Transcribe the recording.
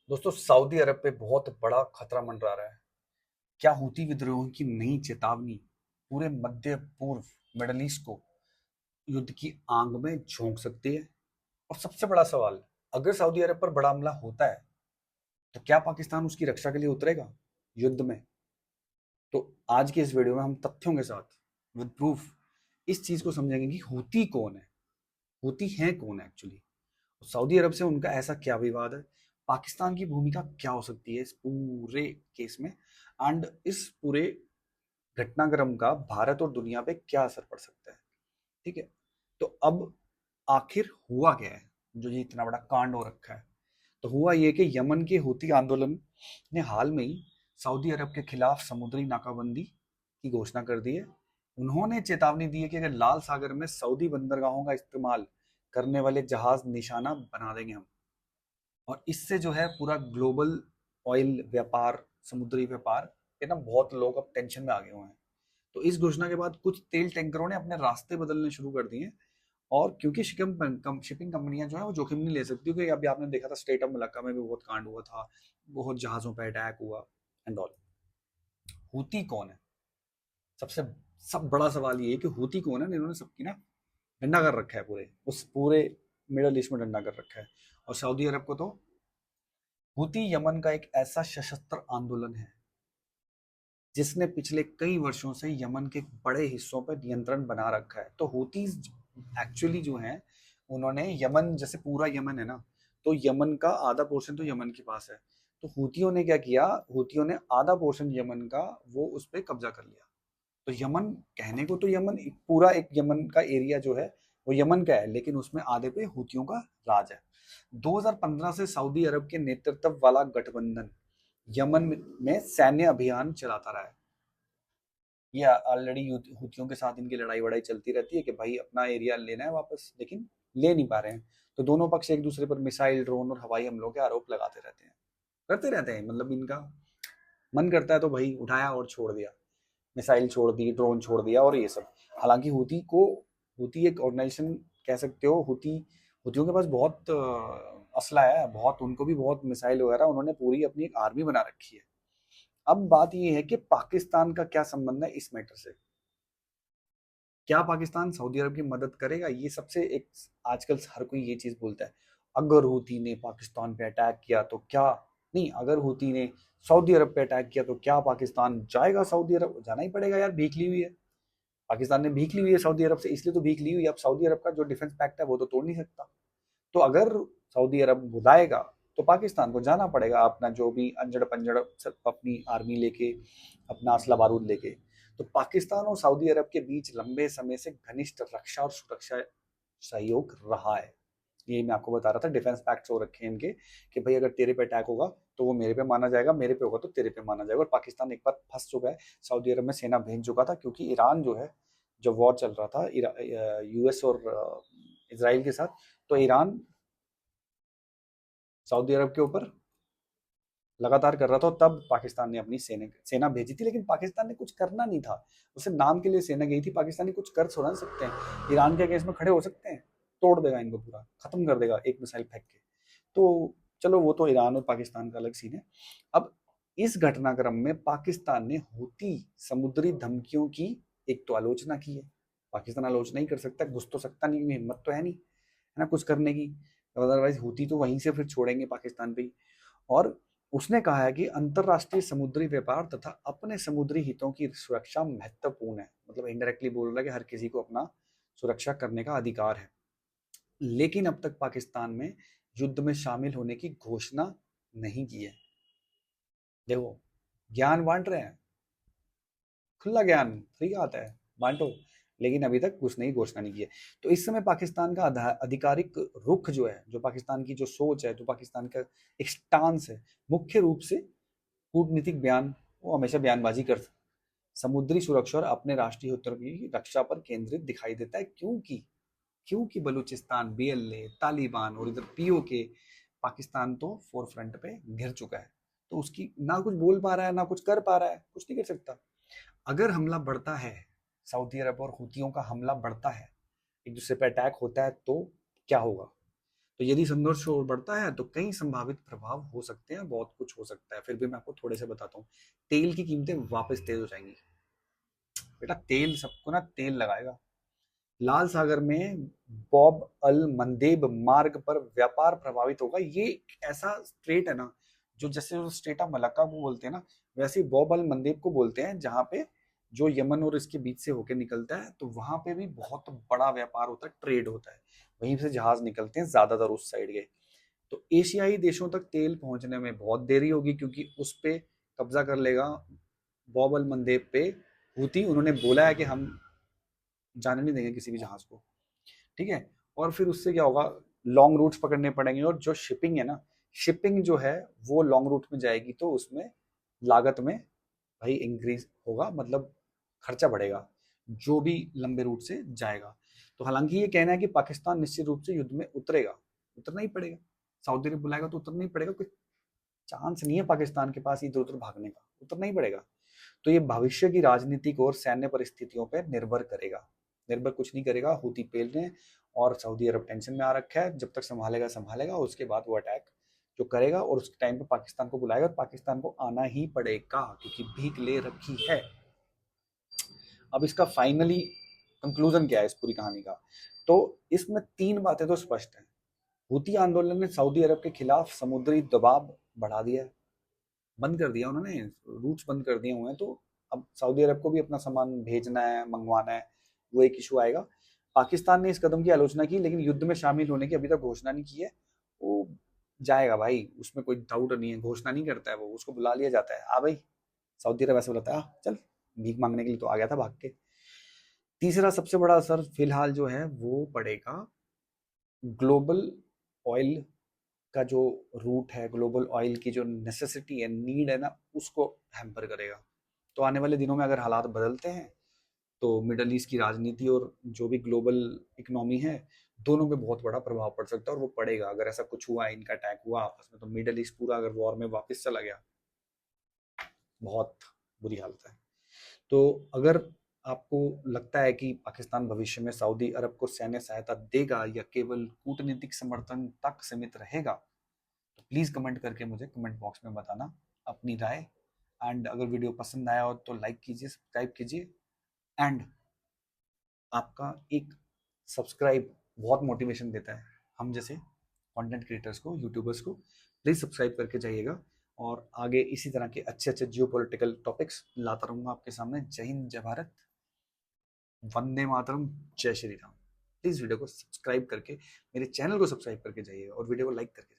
दोस्तों, सऊदी अरब पे बहुत बड़ा खतरा मंडरा रहा है। क्या हूती विद्रोह की नई चेतावनी पूरे मध्य पूर्व मिडल ईस्ट को युद्ध की आंग में झोंक सकती है? और सबसे बड़ा सवाल, अगर सऊदी अरब पर बड़ा हमला होता है तो क्या पाकिस्तान उसकी रक्षा के लिए उतरेगा युद्ध में? तो आज के इस वीडियो में हम तथ्यों के साथ विद प्रूफ इस चीज को समझेंगे कि हूती कौन है, हूती है कौन एक्चुअली, सऊदी अरब से उनका ऐसा क्या विवाद है, पाकिस्तान की भूमिका क्या हो सकती है इस पूरे केस में, एंड इस पूरे घटनाक्रम का भारत और दुनिया पे क्या असर पड़ सकता है। ठीक है, तो अब आखिर हुआ क्या है जो ये इतना बड़ा कांड हो रखा है? तो हुआ ये कि यमन के हूती आंदोलन ने हाल में ही सऊदी अरब के खिलाफ समुद्री नाकाबंदी की घोषणा कर दी है। उन्होंने चेतावनी दी है कि अगर लाल सागर में सऊदी बंदरगाहों का इस्तेमाल करने वाले जहाज निशाना बना देंगे हम, और इससे जो है पूरा ग्लोबल ऑयल व्यापार, समुद्री व्यापार ये ना बहुत लोग अब टेंशन में आ गए हुए हैं। तो इस घोषणा के बाद कुछ तेल टैंकरों ने अपने रास्ते बदलने शुरू कर दिए हैं। और क्योंकि शिपिंग कंपनियां जो है वो जोखिम नहीं ले सकती, क्योंकि अभी आपने देखा था स्टेट ऑफ मलक्का में भी बहुत कांड हुआ था, बहुत जहाजों पर अटैक हुआ एंड ऑल। हूती कौन है? सबसे सब बड़ा सवाल ये है कि हूती कौन है। इन्होंने सबकी ना डंडा कर रखा है, पूरे मिडल ईस्ट में डंडा कर रखा है। और सऊदी अरब को तो हूती यमन का एक ऐसा सशस्त्र आंदोलन है जिसने पिछले कई वर्षों से यमन के बड़े हिस्सों पर नियंत्रण बना रखा है। तो हूतीज एक्चुअली जो है, उन्होंने यमन, जैसे पूरा यमन है ना, तो यमन का आधा पोर्शन तो यमन के पास है। तो हूतियों ने क्या किया, हूतियों ने आधा पोर्शन यमन का वो उस पर कब्जा कर लिया। तो यमन, कहने को तो यमन पूरा एक यमन का एरिया जो है वो यमन का है, लेकिन उसमें आधे पे हूतियों का राज है। 2015 से सऊदी अरब के नेतृत्व वाला गठबंधन यमन में सैन्य अभियान चलाता रहा है। ये ऑलरेडी हूथियों के साथ इनकी लड़ाई वड़ाई चलती रहती है कि भाई अपना एरिया लेना है वापस, लेकिन ले नहीं पा रहे हैं। तो दोनों पक्ष एक दूसरे पर मिसाइल, ड्रोन और हवाई हमलों के आरोप लगाते रहते हैं, करते रहते हैं। मतलब इनका मन करता है तो भाई उठाया और छोड़ दिया, मिसाइल छोड़ दी, ड्रोन छोड़ दिया और ये सब। हालांकि हूती एक ऑर्गेनाइजेशन कह सकते हो। हूतियों के पास बहुत असला है, बहुत, उनको भी बहुत मिसाइल वगैरह, उन्होंने पूरी अपनी एक आर्मी बना रखी है। अब बात ये है कि पाकिस्तान का क्या संबंध है इस मैटर से? क्या पाकिस्तान सऊदी अरब की मदद करेगा? ये सबसे एक, आजकल हर कोई ये चीज बोलता है, अगर हूती ने पाकिस्तान पे अटैक किया तो क्या? नहीं, अगर हूती ने सऊदी अरब पे अटैक किया तो क्या पाकिस्तान जाएगा सऊदी अरब? जाना ही पड़ेगा यार, भीख ली हुई है। पाकिस्तान ने भीख ली हुई है सऊदी अरब से, इसलिए तो भीख ली हुई है। अब सऊदी अरब का जो डिफेंस पैक्ट है वो तो तोड़ नहीं सकता। तो अगर सऊदी अरब बुलाएगा तो पाकिस्तान को जाना पड़ेगा, अपना जो भी अंजड़ पंजड़ अपनी आर्मी लेके, अपना असला बारूद लेके। तो पाकिस्तान और सऊदी अरब के बीच लंबे समय से घनिष्ठ रक्षा और सुरक्षा सहयोग रहा है। ये मैं आपको बता रहा था, डिफेंस पैक्ट्स हो रखे हैं इनके कि भाई अगर तेरे पे अटैक होगा तो वो मेरे पे माना जाएगा, मेरे पे होगा तो तेरे पे माना जाएगा। और पाकिस्तान एक बार फंस चुका है, सऊदी अरब में सेना भेज चुका था, क्योंकि ईरान जो है, जो वॉर चल रहा था यूएस और इसराइल के साथ, तो ईरान सऊदी अरब के ऊपर लगातार कर रहा था। तब पाकिस्तान ने अपनी सेना भेजी थी, लेकिन पाकिस्तान ने कुछ करना नहीं था। उसे नाम के लिए सेना गई थी, पाकिस्तानी कुछ कर थोड़ा सकते हैं। ईरान के केस में खड़े हो सकते हैं? तोड़ देगा इनको, पूरा खत्म कर देगा एक मिसाइल फेंक के। तो चलो, वो तो ईरान और पाकिस्तान का अलग सीन है। अब इस घटनाक्रम में पाकिस्तान ने हूती समुद्री धमकियों की एक तो आलोचना की है। पाकिस्तान आलोचना ही कर सकता है, घुस तो सकता नहीं, हिम्मत तो है नहीं, है ना, कुछ करने की। अदरवाइज हूती तो वहीं से फिर छोड़ेंगे पाकिस्तान पे ही। और उसने कहा है कि अंतरराष्ट्रीय समुद्री व्यापार तथा अपने समुद्री हितों की सुरक्षा महत्वपूर्ण है। मतलब इनडायरेक्टली बोल रहा है कि हर किसी को अपना सुरक्षा करने का अधिकार है। लेकिन अब तक पाकिस्तान में युद्ध में शामिल होने की घोषणा नहीं की है। देखो, ज्ञान बांट रहे हैं, खुला ज्ञान फ्री आता है, बांटो। लेकिन अभी तक कुछ नहीं, घोषणा नहीं की है। तो इस समय पाकिस्तान का आधिकारिक रुख जो है, जो पाकिस्तान की जो सोच है, जो पाकिस्तान का एक स्टांस है, मुख्य रूप से कूटनीतिक बयान, वो हमेशा बयानबाजी कर, समुद्री सुरक्षा और अपने राष्ट्रीय हितों की रक्षा पर केंद्रित दिखाई देता है। क्योंकि क्योंकि बलूचिस्तान, बीएलए, तालिबान और इधर पीओके, पाकिस्तान तो फोर फ्रंट पे घिर चुका है। तो उसकी ना कुछ बोल पा रहा है, ना कुछ कर पा रहा है, कुछ नहीं कर सकता। अगर हमला बढ़ता है, सऊदी अरब और हूतियों का हमला बढ़ता है, एक दूसरे पे अटैक होता है, तो क्या होगा? तो यदि संघर्ष और बढ़ता है तो कई संभावित प्रभाव हो सकते हैं, बहुत कुछ हो सकता है। फिर भी मैं आपको थोड़े से बताता हूँ। तेल की कीमतें वापस तेज हो जाएंगी। बेटा तेल सबको ना तेल लगाएगा। लाल सागर में बॉब अल मंदेब मार्ग पर व्यापार प्रभावित होगा। ये एक ऐसा स्ट्रेट है ना, जो जैसे स्ट्रेट ऑफ मलक्का को बोलते हैं ना, वैसे ही बॉब अल मंदेब को बोलते हैं, जहाँ पे जो यमन और इसके बीच से होके निकलता है, तो वहां पे भी बहुत बड़ा व्यापार होता है, ट्रेड होता है। वहीं से जहाज निकलते हैं ज्यादातर उस साइड के। तो एशियाई देशों तक तेल पहुंचने में बहुत देरी होगी, क्योंकि उस पे कब्जा कर लेगा बॉब अल मंदेब पे हूती। उन्होंने बोला है कि हम जाने नहीं देंगे किसी भी जहाज को, ठीक है। और फिर उससे क्या होगा, लॉन्ग रूट्स पकड़ने पड़ेंगे, और जो शिपिंग है ना, शिपिंग जो है वो लॉन्ग रूट में जाएगी, तो उसमें लागत में भाई इंक्रीज होगा, मतलब खर्चा बढ़ेगा जो भी लंबे रूट से जाएगा। तो हालांकि ये कहना है कि पाकिस्तान निश्चित रूप से युद्ध में उतरेगा, उतरना ही पड़ेगा। सऊदी अरब बुलाएगा तो उतरना ही पड़ेगा, कोई चांस नहीं है पाकिस्तान के पास इधर उधर भागने का, उतरना ही पड़ेगा। तो ये भविष्य की राजनीतिक और सैन्य परिस्थितियों पर निर्भर करेगा, निर्भर कुछ नहीं करेगा। हूती पेलने और सऊदी अरब टेंशन में आ रखा है, जब तक संभालेगा संभालेगा, उसके बाद वो अटैक जो करेगा, और उस टाइम पे पाकिस्तान को बुलाएगा, और पाकिस्तान को आना ही पड़ेगा क्योंकि भीख ले रखी है। अब इसका फाइनली कंक्लूजन क्या है इस पूरी कहानी का? तो इसमें तीन बातें तो स्पष्ट हैं। हूती आंदोलन ने सऊदी अरब के खिलाफ समुद्री दबाव बढ़ा दिया है, बंद कर दिया उन्होंने, रूट्स बंद कर दिए हुए हैं। तो अब सऊदी अरब को भी अपना सामान भेजना है, मंगवाना है, वो एक इशू आएगा। पाकिस्तान ने इस कदम की आलोचना की, लेकिन युद्ध में शामिल होने की अभी तक घोषणा नहीं की है। वो जाएगा भाई, उसमें कोई डाउट नहीं है, घोषणा नहीं करता है वो, उसको बुला लिया जाता है, आ भाई। सऊदी अरब ऐसे बोलता है, चल भीख मांगने के लिए तो आ गया था भाग के। तीसरा सबसे बड़ा असर फिलहाल जो है वो पड़ेगा ग्लोबल ऑयल का जो रूट है, ग्लोबल ऑयल की जो नेसेसिटी है, नीड है ना, उसको हैम्पर करेगा। तो आने वाले दिनों में अगर हालात बदलते हैं, तो मिडल ईस्ट की राजनीति और जो भी ग्लोबल इकोनॉमी है, दोनों पे बहुत बड़ा प्रभाव पड़ सकता है, और वो पड़ेगा। अगर ऐसा कुछ हुआ, इनका अटैक हुआ आपस में, तो मिडल ईस्ट पूरा अगर वॉर में वापस चला गया, बहुत बुरी हालत है। तो अगर आपको लगता है कि पाकिस्तान भविष्य में सऊदी अरब को सैन्य सहायता देगा या केवल कूटनीतिक समर्थन तक सीमित रहेगा, तो प्लीज़ कमेंट करके मुझे कमेंट बॉक्स में बताना अपनी राय। एंड अगर वीडियो पसंद आया हो तो लाइक कीजिए, सब्सक्राइब कीजिए। एंड आपका एक सब्सक्राइब बहुत मोटिवेशन देता है हम जैसे कंटेंट क्रिएटर्स को, यूट्यूबर्स को। प्लीज़ सब्सक्राइब करके जाइएगा, और आगे इसी तरह के अच्छे अच्छे जियो पॉलिटिकल टॉपिक्स लाता रहूँगा आपके सामने। जय हिंद, जय भारत, वंदे मातरम, जय श्री राम। प्लीज़ वीडियो को सब्सक्राइब करके, मेरे चैनल को सब्सक्राइब करके जाइए, और वीडियो को लाइक करके